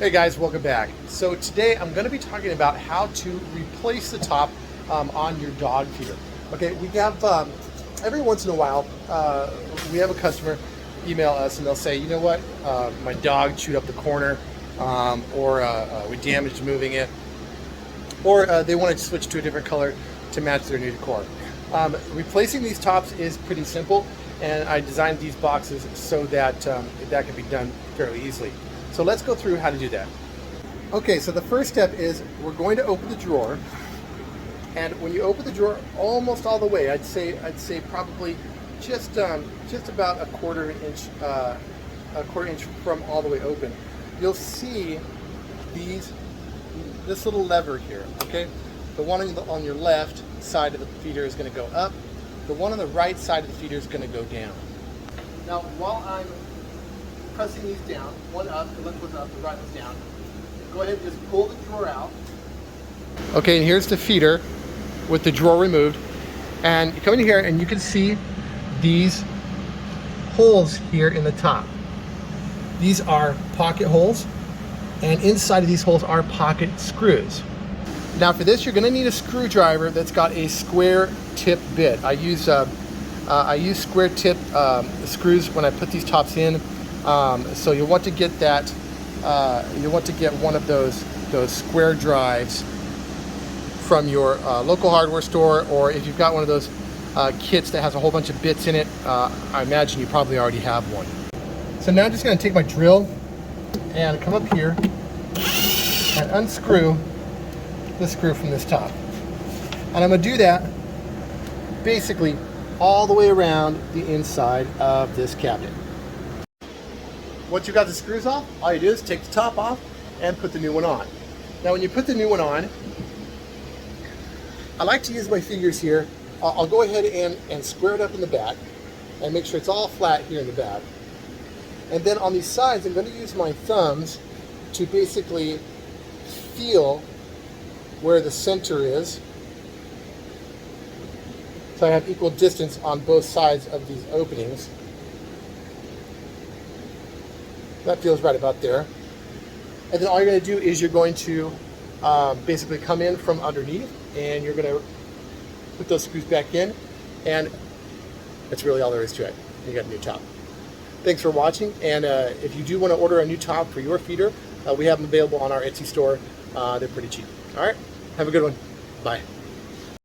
Hey guys, welcome back. So today I'm going to be talking about how to replace the top on your dog feeder. Okay, we have every once in a while we have a customer email us and they'll say, you know what, my dog chewed up the corner, or we damaged moving it, or they want to switch to a different color to match their new decor. Replacing these tops is pretty simple, and I designed these boxes so that that can be done fairly easily. So let's go through how to do that. Okay, so the first step is we're going to open the drawer, and when you open the drawer almost all the way, I'd say probably just about a quarter inch from all the way open, you'll see this little lever here. Okay, the one on your left side of the feeder is going to go up. The one on the right side of the feeder is going to go down. Now, while I'm pressing these down, one up, the left one's up, the right one's down, go ahead and just pull the drawer out. Okay, and here's the feeder with the drawer removed. And you come in here and you can see these holes here in the top. These are pocket holes, and inside of these holes are pocket screws. Now for this, you're going to need a screwdriver that's got a square tip bit. I use square tip screws when I put these tops in. So you'll want to get that. You'll want to get one of those square drives from your local hardware store, or if you've got one of those kits that has a whole bunch of bits in it, I imagine you probably already have one. So now I'm just going to take my drill and come up here and unscrew the screw from this top, and I'm going to do that basically all the way around the inside of this cabinet. Once you've got the screws off, all you do is take the top off and put the new one on. Now when you put the new one on, I like to use my fingers here. I'll go ahead and square it up in the back and make sure it's all flat here in the back. And then on these sides, I'm going to use my thumbs to basically feel where the center is, so I have equal distance on both sides of these openings. That feels right about there. And then all you're going to do is you're going to basically come in from underneath, and you're going to put those screws back in, and that's really all there is to it. You got a new top. Thanks for watching, and if you do want to order a new top for your feeder, we have them available on our Etsy store. They're pretty cheap. All right, have a good one. Bye.